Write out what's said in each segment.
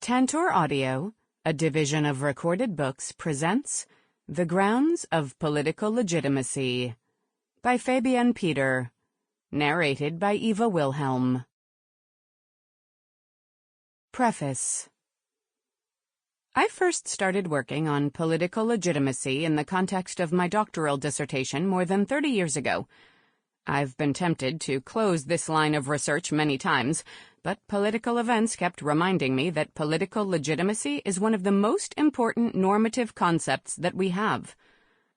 Tantor Audio, a division of Recorded Books, presents The Grounds of Political Legitimacy by Fabienne Peter, narrated by Eva Wilhelm. Preface. I first started working on political legitimacy in the context of my doctoral dissertation more than 30 years ago. I've been tempted to close this line of research many times, but political events kept reminding me that political legitimacy is one of the most important normative concepts that we have.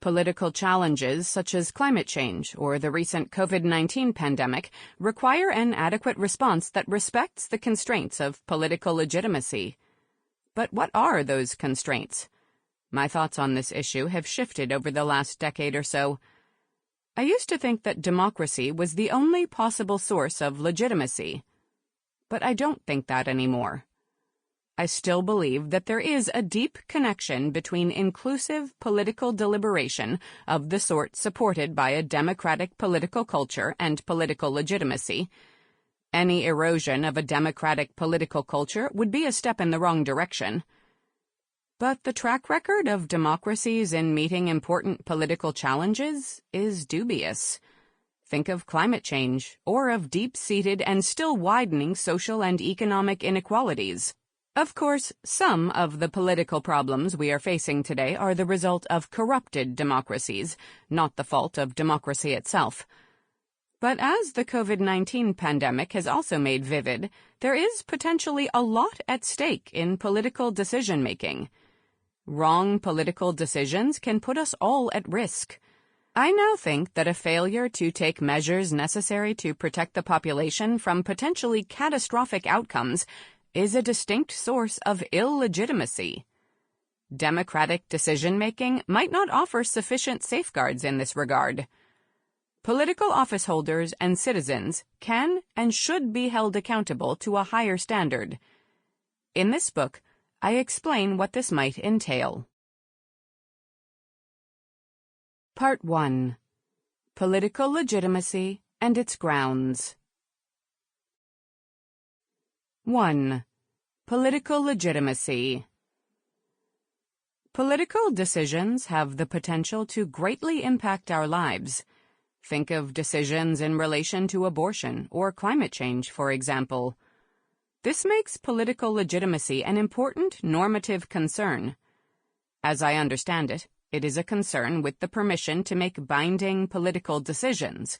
Political challenges such as climate change or the recent COVID-19 pandemic require an adequate response that respects the constraints of political legitimacy. But what are those constraints? My thoughts on this issue have shifted over the last decade or so. I used to think that democracy was the only possible source of legitimacy. But I don't think that anymore. I still believe that there is a deep connection between inclusive political deliberation of the sort supported by a democratic political culture and political legitimacy. Any erosion of a democratic political culture would be a step in the wrong direction. But the track record of democracies in meeting important political challenges is dubious. Think of climate change, or of deep-seated and still widening social and economic inequalities. Of course, some of the political problems we are facing today are the result of corrupted democracies, not the fault of democracy itself. But as the COVID-19 pandemic has also made vivid, there is potentially a lot at stake in political decision-making. Wrong political decisions can put us all at risk. I now think that a failure to take measures necessary to protect the population from potentially catastrophic outcomes is a distinct source of illegitimacy. Democratic decision-making might not offer sufficient safeguards in this regard. Political office holders and citizens can and should be held accountable to a higher standard. In this book, I explain what this might entail. Part 1. Political Legitimacy and its Grounds. 1. Political Legitimacy. Political decisions have the potential to greatly impact our lives. Think of decisions in relation to abortion or climate change, for example. This makes political legitimacy an important normative concern. As I understand it, it is a concern with the permission to make binding political decisions.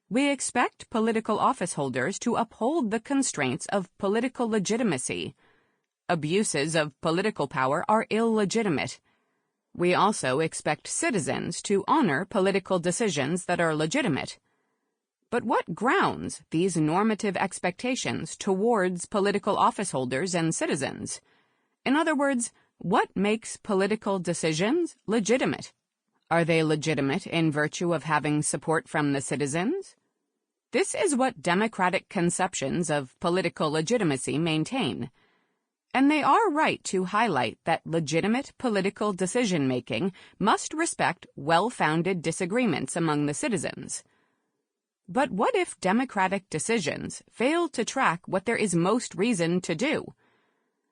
We expect political office holders to uphold the constraints of political legitimacy. Abuses of political power are illegitimate. We also expect citizens to honor political decisions that are legitimate. But what grounds these normative expectations towards political office holders and citizens? In other words, what makes political decisions legitimate? Are they legitimate in virtue of having support from the citizens? This is what democratic conceptions of political legitimacy maintain. And they are right to highlight that legitimate political decision-making must respect well-founded disagreements among the citizens. But what if democratic decisions fail to track what there is most reason to do?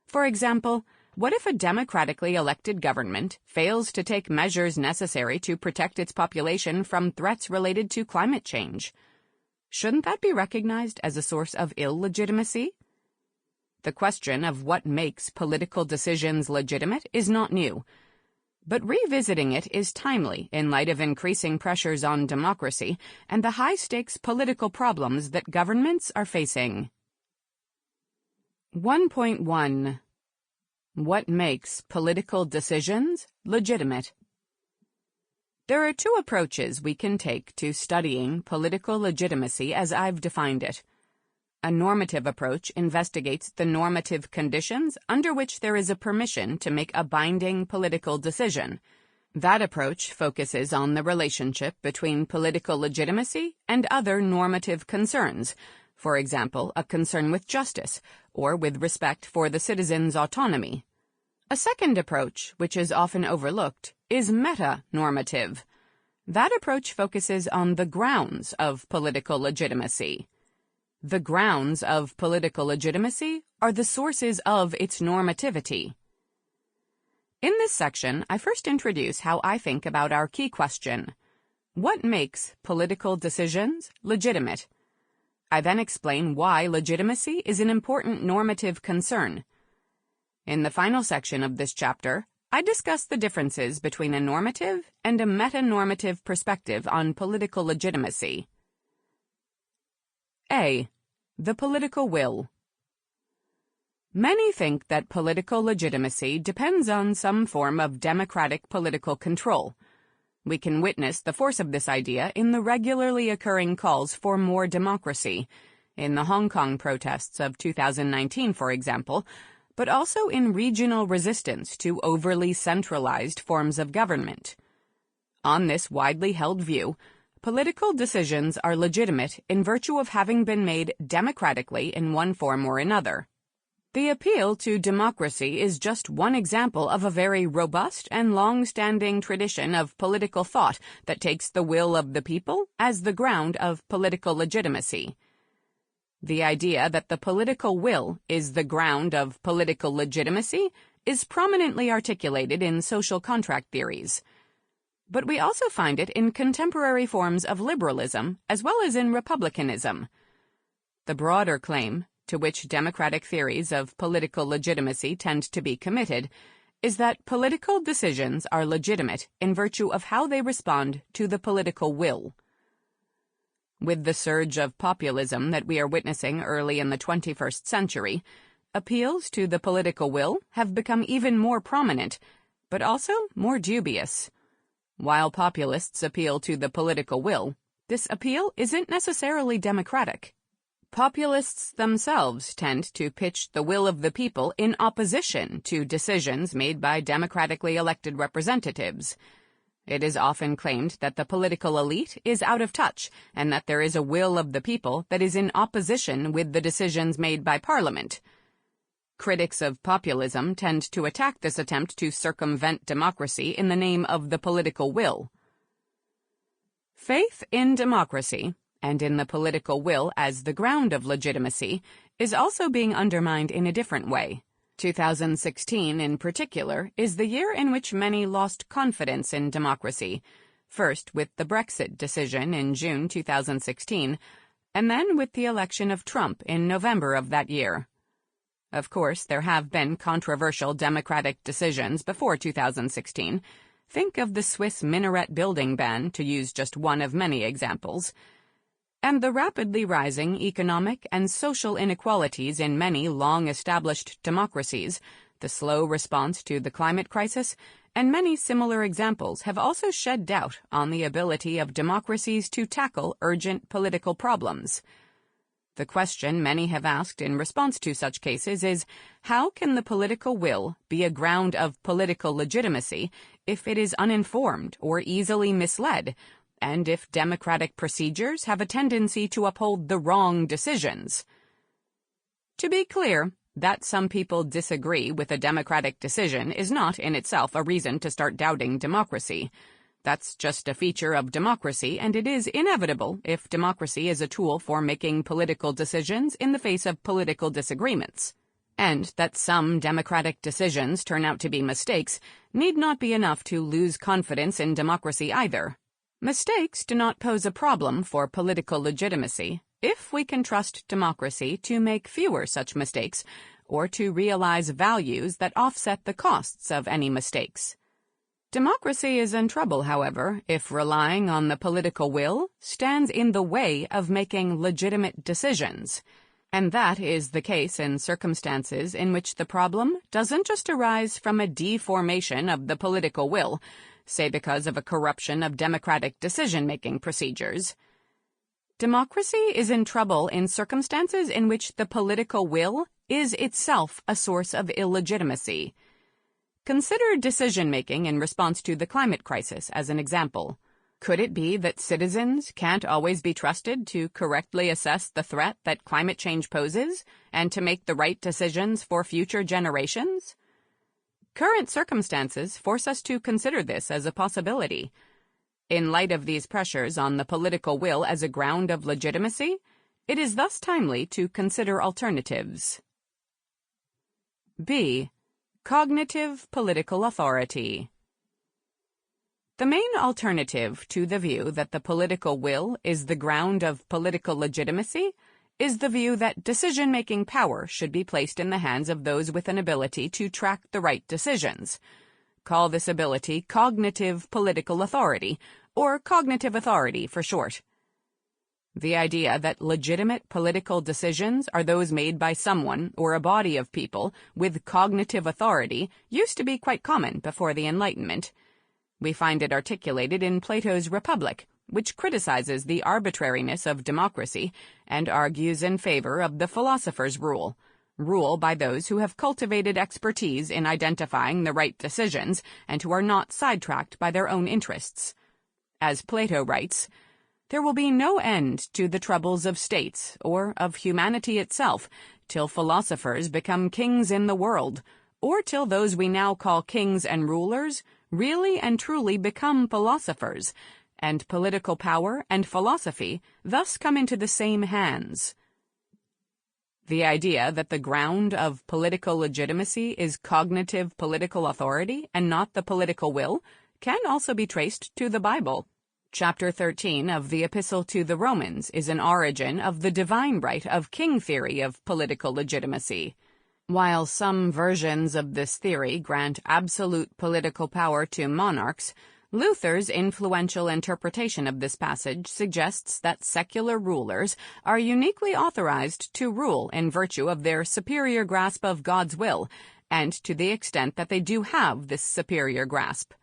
For example, what if a democratically elected government fails to take measures necessary to protect its population from threats related to climate change? Shouldn't that be recognized as a source of illegitimacy? The question of what makes political decisions legitimate is not new, but revisiting it is timely in light of increasing pressures on democracy and the high-stakes political problems that governments are facing. 1.1. What makes political decisions legitimate? There are two approaches we can take to studying political legitimacy as I've defined it. A normative approach investigates the normative conditions under which there is a permission to make a binding political decision. That approach focuses on the relationship between political legitimacy and other normative concerns, for example, a concern with justice or with respect for the citizen's autonomy. A second approach, which is often overlooked, is meta-normative. That approach focuses on the grounds of political legitimacy. The grounds of political legitimacy are the sources of its normativity. In this section, I first introduce how I think about our key question: what makes political decisions legitimate? I then explain why legitimacy is an important normative concern. In the final section of this chapter, I discuss the differences between a normative and a meta-normative perspective on political legitimacy. A. The political will. Many think that political legitimacy depends on some form of democratic political control. We can witness the force of this idea in the regularly occurring calls for more democracy, in the Hong Kong protests of 2019, for example, but also in regional resistance to overly centralized forms of government. On this widely held view, political decisions are legitimate in virtue of having been made democratically in one form or another. The appeal to democracy is just one example of a very robust and long-standing tradition of political thought that takes the will of the people as the ground of political legitimacy. The idea that the political will is the ground of political legitimacy is prominently articulated in social contract theories. But we also find it in contemporary forms of liberalism as well as in republicanism. The broader claim, to which democratic theories of political legitimacy tend to be committed, is that political decisions are legitimate in virtue of how they respond to the political will. With the surge of populism that we are witnessing early in the 21st century, appeals to the political will have become even more prominent, but also more dubious. While populists appeal to the political will, this appeal isn't necessarily democratic. Populists themselves tend to pitch the will of the people in opposition to decisions made by democratically elected representatives. It is often claimed that the political elite is out of touch and that there is a will of the people that is in opposition with the decisions made by Parliament. Critics of populism tend to attack this attempt to circumvent democracy in the name of the political will. Faith in democracy, and in the political will as the ground of legitimacy, is also being undermined in a different way. 2016, in particular, is the year in which many lost confidence in democracy, first with the Brexit decision in June 2016, and then with the election of Trump in November of that year. Of course, there have been controversial democratic decisions before 2016. Think of the Swiss minaret building ban, to use just one of many examples. And the rapidly rising economic and social inequalities in many long-established democracies, the slow response to the climate crisis, and many similar examples have also shed doubt on the ability of democracies to tackle urgent political problems. The question many have asked in response to such cases is, how can the political will be a ground of political legitimacy if it is uninformed or easily misled, and if democratic procedures have a tendency to uphold the wrong decisions? To be clear, that some people disagree with a democratic decision is not in itself a reason to start doubting democracy. That's just a feature of democracy, and it is inevitable if democracy is a tool for making political decisions in the face of political disagreements. And that some democratic decisions turn out to be mistakes need not be enough to lose confidence in democracy either. Mistakes do not pose a problem for political legitimacy if we can trust democracy to make fewer such mistakes or to realize values that offset the costs of any mistakes. Democracy is in trouble, however, if relying on the political will stands in the way of making legitimate decisions. And that is the case in circumstances in which the problem doesn't just arise from a deformation of the political will, say because of a corruption of democratic decision-making procedures. Democracy is in trouble in circumstances in which the political will is itself a source of illegitimacy. Consider decision-making in response to the climate crisis as an example. Could it be that citizens can't always be trusted to correctly assess the threat that climate change poses and to make the right decisions for future generations? Current circumstances force us to consider this as a possibility. In light of these pressures on the political will as a ground of legitimacy, It is thus timely to consider alternatives. B. Cognitive political authority. The main alternative to the view that the political will is the ground of political legitimacy is the view that decision-making power should be placed in the hands of those with an ability to track the right decisions. Call this ability cognitive political authority, or cognitive authority for short. The idea that legitimate political decisions are those made by someone or a body of people with cognitive authority used to be quite common before the Enlightenment. We find it articulated in Plato's Republic, which criticizes the arbitrariness of democracy and argues in favor of the philosopher's rule by those who have cultivated expertise in identifying the right decisions and who are not sidetracked by their own interests. As Plato writes, "There will be no end to the troubles of states or of humanity itself till philosophers become kings in the world, or till those we now call kings and rulers really and truly become philosophers, and political power and philosophy thus come into the same hands." The idea that the ground of political legitimacy is cognitive political authority and not the political will can also be traced to the Bible. Chapter 13 of the Epistle to the Romans is an origin of the divine right of king theory of political legitimacy. While some versions of this theory grant absolute political power to monarchs, Luther's influential interpretation of this passage suggests that secular rulers are uniquely authorized to rule in virtue of their superior grasp of God's will, and to the extent that they do have this superior grasp.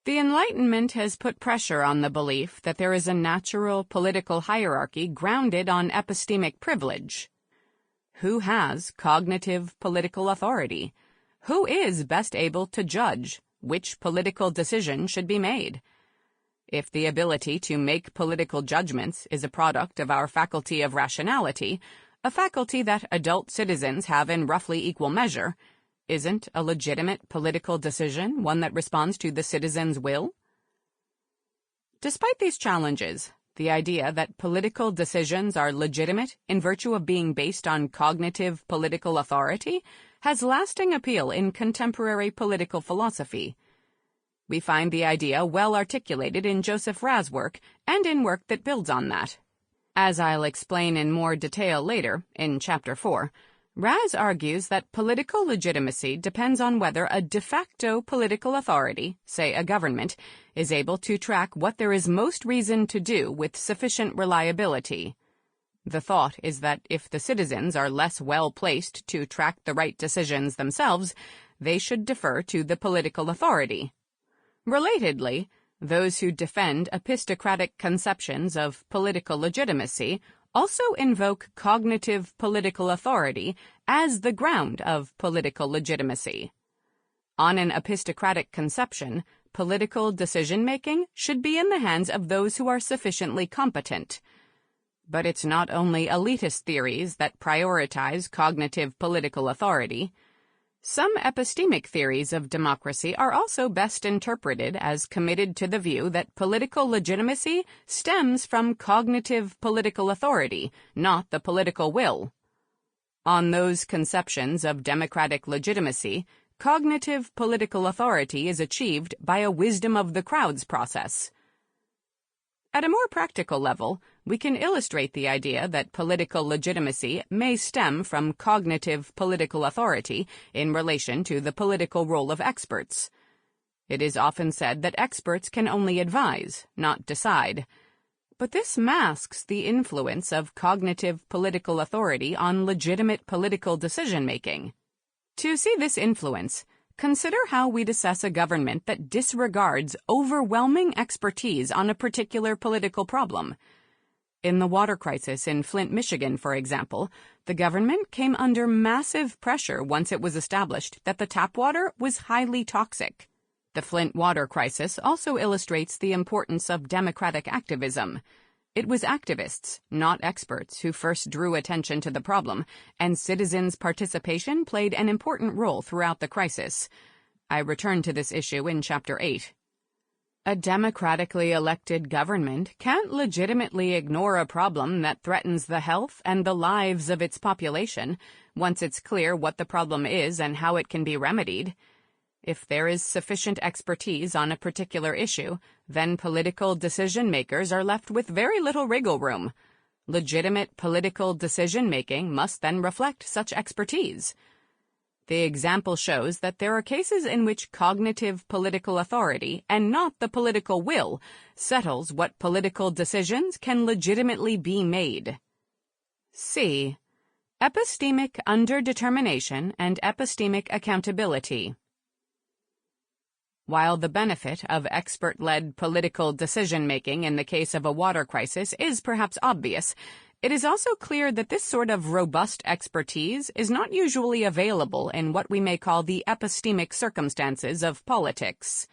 The Enlightenment has put pressure on the belief that there is a natural political hierarchy grounded on epistemic privilege. Who has cognitive political authority? Who is best able to judge which political decision should be made? If the ability to make political judgments is a product of our faculty of rationality, a faculty that adult citizens have in roughly equal measure, isn't a legitimate political decision one that responds to the citizen's will? Despite these challenges, the idea that political decisions are legitimate in virtue of being based on cognitive political authority has lasting appeal in contemporary political philosophy. We find the idea well articulated in Joseph Raz's work and in work that builds on that. As I'll explain in more detail later, in Chapter 4, Raz argues that political legitimacy depends on whether a de facto political authority, say a government, is able to track what there is most reason to do with sufficient reliability. The thought is that if the citizens are less well placed to track the right decisions themselves, they should defer to the political authority. Relatedly, those who defend epistocratic conceptions of political legitimacy also invoke cognitive political authority as the ground of political legitimacy. On an epistocratic conception, political decision-making should be in the hands of those who are sufficiently competent. But it's not only elitist theories that prioritize cognitive political authority. Some epistemic theories of democracy are also best interpreted as committed to the view that political legitimacy stems from cognitive political authority, not the political will. On those conceptions of democratic legitimacy, cognitive political authority is achieved by a wisdom of the crowds process. At a more practical level, we can illustrate the idea that political legitimacy may stem from cognitive political authority in relation to the political role of experts. It is often said that experts can only advise, not decide. But this masks the influence of cognitive political authority on legitimate political decision-making. To see this influence, consider how we'd assess a government that disregards overwhelming expertise on a particular political problem. In the water crisis in Flint, Michigan, for example, the government came under massive pressure once it was established that the tap water was highly toxic. The Flint water crisis also illustrates the importance of democratic activism. It was activists, not experts, who first drew attention to the problem, and citizens' participation played an important role throughout the crisis. I return to this issue in Chapter 8. A democratically elected government can't legitimately ignore a problem that threatens the health and the lives of its population once it's clear what the problem is and how it can be remedied. If there is sufficient expertise on a particular issue, then political decision-makers are left with very little wriggle room. Legitimate political decision-making must then reflect such expertise. The example shows that there are cases in which cognitive political authority, and not the political will, settles what political decisions can legitimately be made. C. Epistemic underdetermination and epistemic accountability. While the benefit of expert-led political decision-making in the case of a water crisis is perhaps obvious, it is also clear that this sort of robust expertise is not usually available in what we may call the epistemic circumstances of politics.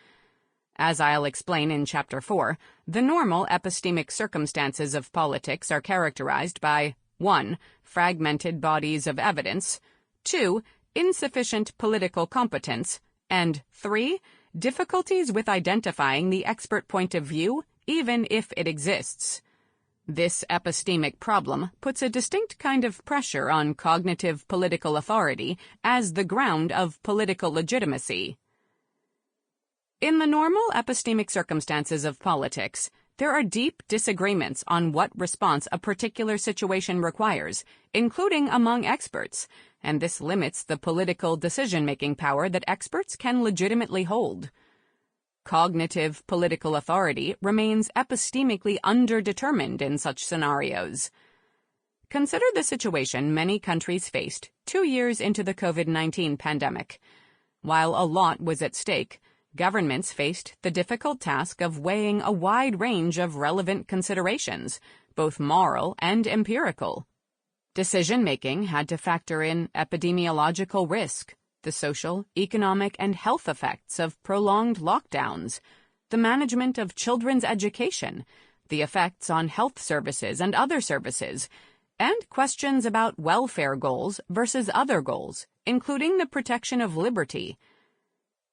As I'll explain in Chapter 4, the normal epistemic circumstances of politics are characterized by 1. Fragmented bodies of evidence, 2. Insufficient political competence, and 3. Difficulties with identifying the expert point of view, even if it exists. This epistemic problem puts a distinct kind of pressure on cognitive political authority as the ground of political legitimacy. In the normal epistemic circumstances of politics, there are deep disagreements on what response a particular situation requires, including among experts, and this limits the political decision-making power that experts can legitimately hold. Cognitive political authority remains epistemically underdetermined in such scenarios. Consider the situation many countries faced 2 years into the COVID-19 pandemic. While a lot was at stake, governments faced the difficult task of weighing a wide range of relevant considerations, both moral and empirical. Decision-making had to factor in epidemiological risk, the social, economic, and health effects of prolonged lockdowns, the management of children's education, the effects on health services and other services, and questions about welfare goals versus other goals, including the protection of liberty.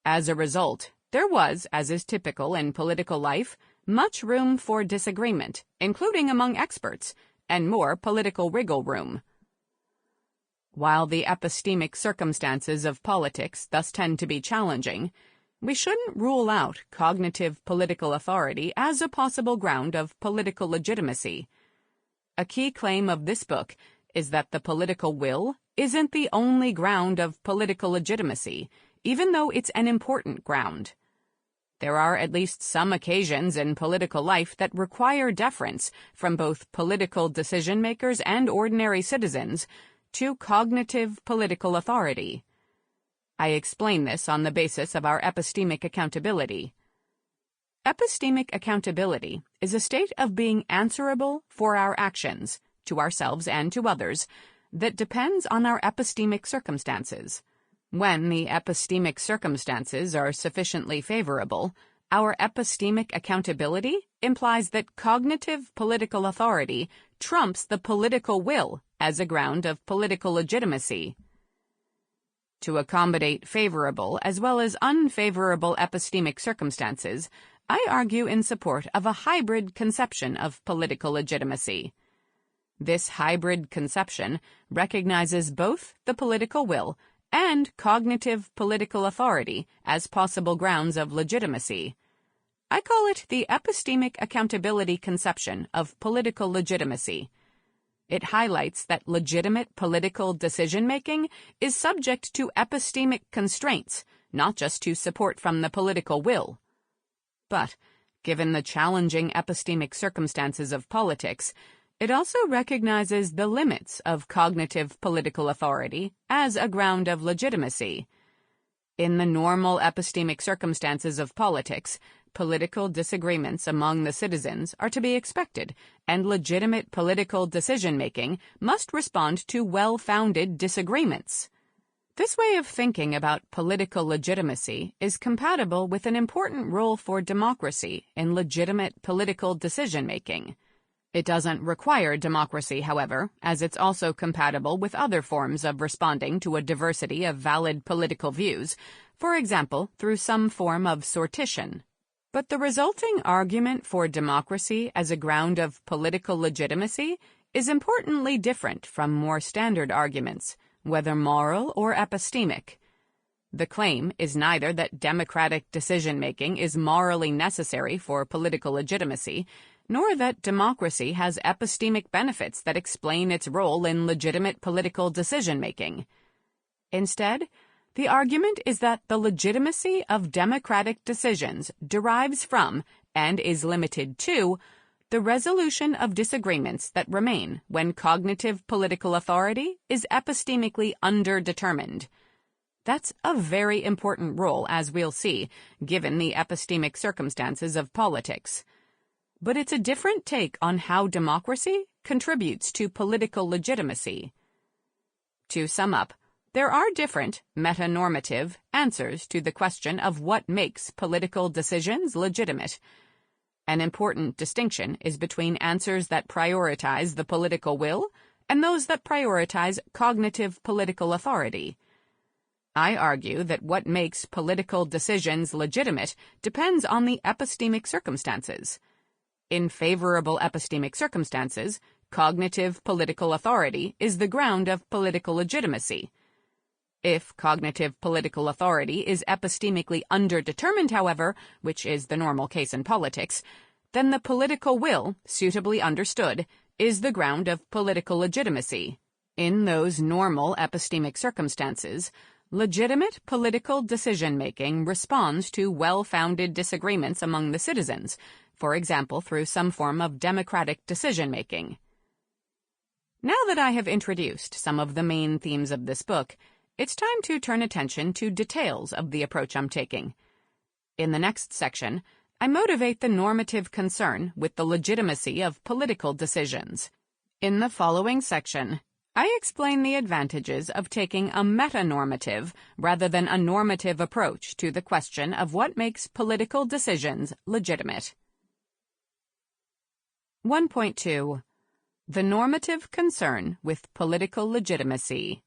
As a result, there was, as is typical in political life, much room for disagreement, including among experts, and more political wriggle room. While the epistemic circumstances of politics thus tend to be challenging, we shouldn't rule out cognitive political authority as a possible ground of political legitimacy. A key claim of this book is that the political will isn't the only ground of political legitimacy, even though it's an important ground. There are at least some occasions in political life that require deference from both political decision-makers and ordinary citizens to cognitive political authority. I explain this on the basis of our epistemic accountability. Epistemic accountability is a state of being answerable for our actions, to ourselves and to others, that depends on our epistemic circumstances. When the epistemic circumstances are sufficiently favorable, our epistemic accountability implies that cognitive political authority trumps the political will as a ground of political legitimacy. To accommodate favorable as well as unfavorable epistemic circumstances, I argue in support of a hybrid conception of political legitimacy. This hybrid conception recognizes both the political will and cognitive political authority as possible grounds of legitimacy. I call it the epistemic accountability conception of political legitimacy. It highlights that legitimate political decision-making is subject to epistemic constraints, not just to support from the political will. But, given the challenging epistemic circumstances of politics, it also recognizes the limits of cognitive political authority as a ground of legitimacy. In the normal epistemic circumstances of politics, political disagreements among the citizens are to be expected, and legitimate political decision-making must respond to well-founded disagreements. This way of thinking about political legitimacy is compatible with an important role for democracy in legitimate political decision-making. It doesn't require democracy, however, as it's also compatible with other forms of responding to a diversity of valid political views, for example, through some form of sortition. But the resulting argument for democracy as a ground of political legitimacy is importantly different from more standard arguments, whether moral or epistemic. The claim is neither that democratic decision-making is morally necessary for political legitimacy, nor that democracy has epistemic benefits that explain its role in legitimate political decision-making. Instead, the argument is that the legitimacy of democratic decisions derives from, and is limited to, the resolution of disagreements that remain when cognitive political authority is epistemically underdetermined. That's a very important role, as we'll see, given the epistemic circumstances of politics. But it's a different take on how democracy contributes to political legitimacy. To sum up, there are different, meta-normative, answers to the question of what makes political decisions legitimate. An important distinction is between answers that prioritize the political will and those that prioritize cognitive political authority. I argue that what makes political decisions legitimate depends on the epistemic circumstances. In favorable epistemic circumstances, cognitive political authority is the ground of political legitimacy. If cognitive political authority is epistemically underdetermined, however, which is the normal case in politics, then the political will, suitably understood, is the ground of political legitimacy. In those normal epistemic circumstances, legitimate political decision-making responds to well-founded disagreements among the citizens, for example through some form of democratic decision-making. Now that I have introduced some of the main themes of this book, it's time to turn attention to details of the approach I'm taking. In the next section, I motivate the normative concern with the legitimacy of political decisions. In the following section, I explain the advantages of taking a meta-normative rather than a normative approach to the question of what makes political decisions legitimate. 1.2. The normative concern with political legitimacy.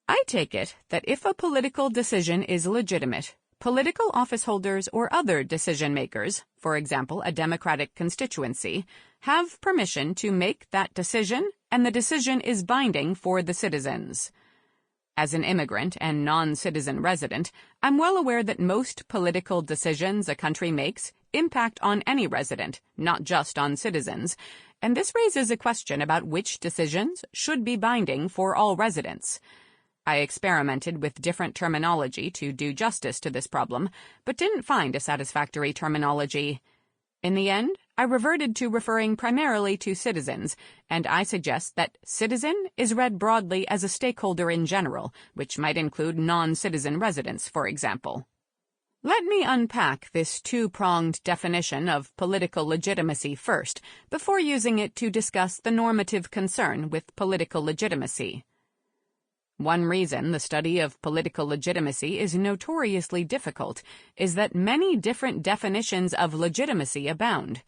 I take it that if a political decision is legitimate, political office holders or other decision-makers, for example a democratic constituency, have permission to make that decision, and the decision is binding for the citizens. As an immigrant and non-citizen resident, I'm well aware that most political decisions a country makes impact on any resident, not just on citizens, and this raises a question about which decisions should be binding for all residents. I experimented with different terminology to do justice to this problem, but didn't find a satisfactory terminology. In the end, I reverted to referring primarily to citizens, and I suggest that citizen is read broadly as a stakeholder in general, which might include non-citizen residents, for example. Let me unpack this two-pronged definition of political legitimacy first, before using it to discuss the normative concern with political legitimacy. One reason the study of political legitimacy is notoriously difficult is that many different definitions of legitimacy abound.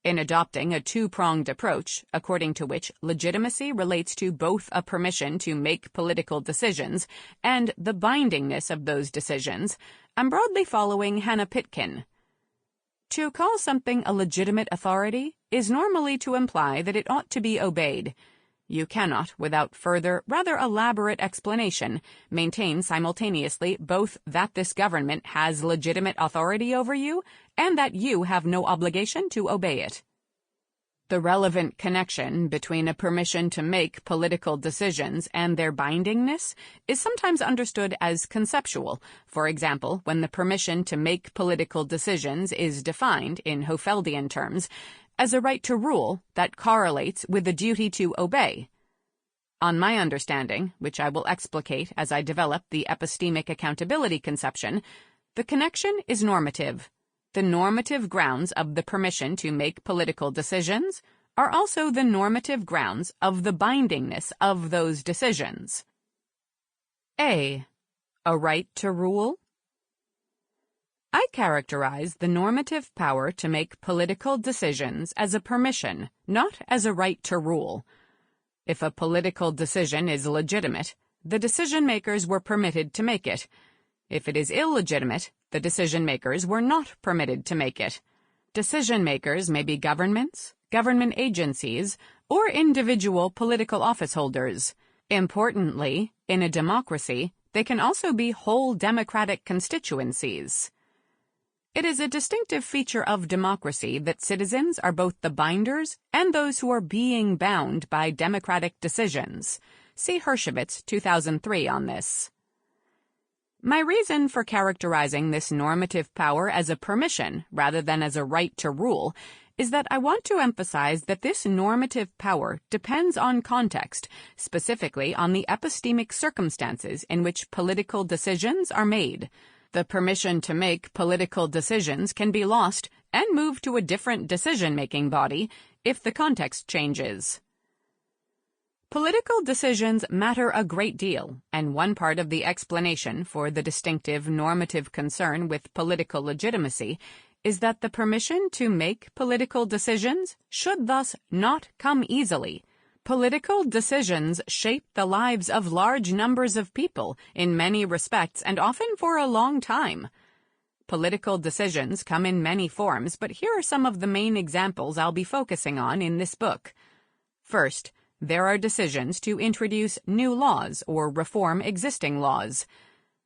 In adopting a two-pronged approach, according to which legitimacy relates to both a permission to make political decisions and the bindingness of those decisions, I'm broadly following Hannah Pitkin. To call something a legitimate authority is normally to imply that it ought to be obeyed. You cannot, without further, rather elaborate explanation, maintain simultaneously both that this government has legitimate authority over you and that you have no obligation to obey it. The relevant connection between a permission to make political decisions and their bindingness is sometimes understood as conceptual, for example, when the permission to make political decisions is defined, in Hofeldian terms, as a right to rule that correlates with the duty to obey. On my understanding, which I will explicate as I develop the epistemic accountability conception, the connection is normative. The normative grounds of the permission to make political decisions are also the normative grounds of the bindingness of those decisions. A right to rule? I characterize the normative power to make political decisions as a permission, not as a right to rule. If a political decision is legitimate, the decision-makers were permitted to make it. If it is illegitimate, the decision-makers were not permitted to make it. Decision-makers may be governments, government agencies, or individual political office holders. Importantly, in a democracy, they can also be whole democratic constituencies. It is a distinctive feature of democracy that citizens are both the binders and those who are being bound by democratic decisions. See Hershowitz, 2003 on this. My reason for characterizing this normative power as a permission rather than as a right to rule is that I want to emphasize that this normative power depends on context, specifically on the epistemic circumstances in which political decisions are made. The permission to make political decisions can be lost and moved to a different decision-making body if the context changes. Political decisions matter a great deal, and one part of the explanation for the distinctive normative concern with political legitimacy is that the permission to make political decisions should thus not come easily. Political decisions shape the lives of large numbers of people in many respects and often for a long time. Political decisions come in many forms, but here are some of the main examples I'll be focusing on in this book. First, there are decisions to introduce new laws or reform existing laws.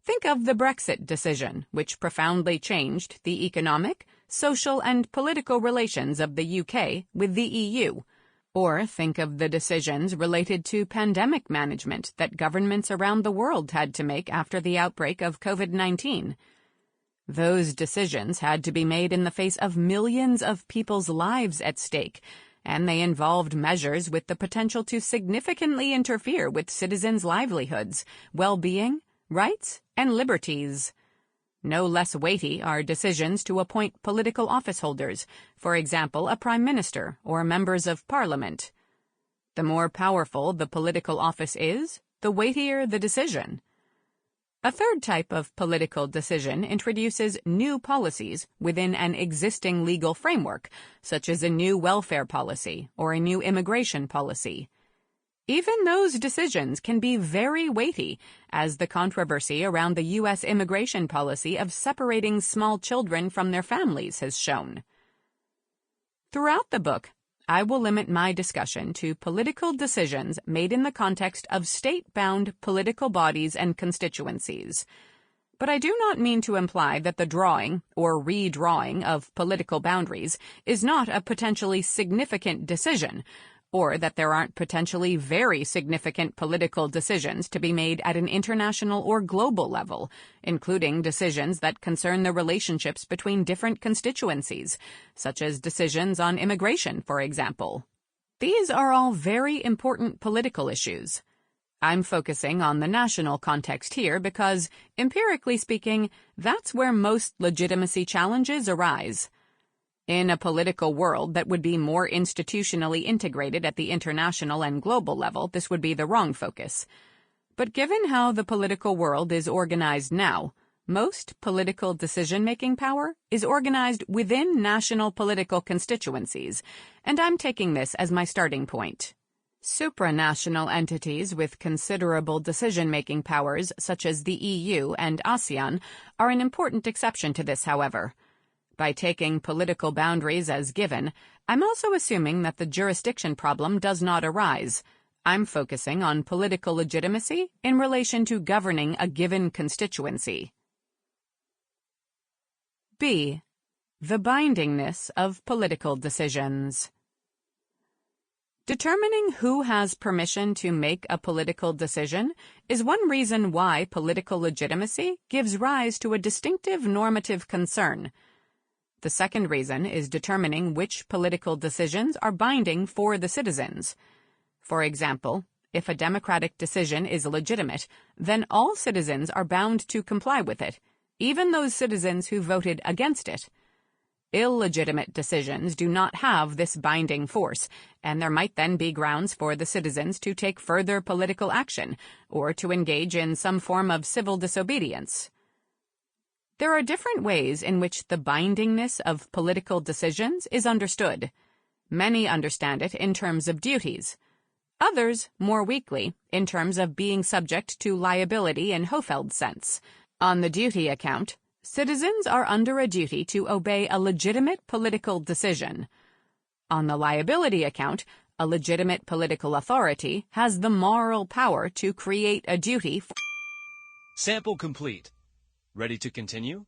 Think of the Brexit decision, which profoundly changed the economic, social, and political relations of the UK with the EU. Or think of the decisions related to pandemic management that governments around the world had to make after the outbreak of COVID-19. Those decisions had to be made in the face of millions of people's lives at stake, and they involved measures with the potential to significantly interfere with citizens' livelihoods, well-being, rights, and liberties. No less weighty are decisions to appoint political office holders, for example, a prime minister or members of parliament. The more powerful the political office is, the weightier the decision. A third type of political decision introduces new policies within an existing legal framework, such as a new welfare policy or a new immigration policy. Even those decisions can be very weighty, as the controversy around the U.S. immigration policy of separating small children from their families has shown. Throughout the book, I will limit my discussion to political decisions made in the context of state-bound political bodies and constituencies. But I do not mean to imply that the drawing or redrawing of political boundaries is not a potentially significant decision, or that there aren't potentially very significant political decisions to be made at an international or global level, including decisions that concern the relationships between different constituencies, such as decisions on immigration, for example. These are all very important political issues. I'm focusing on the national context here because, empirically speaking, that's where most legitimacy challenges arise. In a political world that would be more institutionally integrated at the international and global level, this would be the wrong focus. But given how the political world is organized now, most political decision-making power is organized within national political constituencies, and I'm taking this as my starting point. Supranational entities with considerable decision-making powers, such as the EU and ASEAN, are an important exception to this, however. By taking political boundaries as given, I'm also assuming that the jurisdiction problem does not arise. I'm focusing on political legitimacy in relation to governing a given constituency. B. The bindingness of political decisions. Determining who has permission to make a political decision is one reason why political legitimacy gives rise to a distinctive normative concern. The second reason is determining which political decisions are binding for the citizens. For example, if a democratic decision is legitimate, then all citizens are bound to comply with it, even those citizens who voted against it. Illegitimate decisions do not have this binding force, and there might then be grounds for the citizens to take further political action or to engage in some form of civil disobedience. There are different ways in which the bindingness of political decisions is understood. Many understand it in terms of duties. Others, more weakly, in terms of being subject to liability in Hofeld's sense. On the duty account, citizens are under a duty to obey a legitimate political decision. On the liability account, a legitimate political authority has the moral power to create a duty. Sample complete. Ready to continue?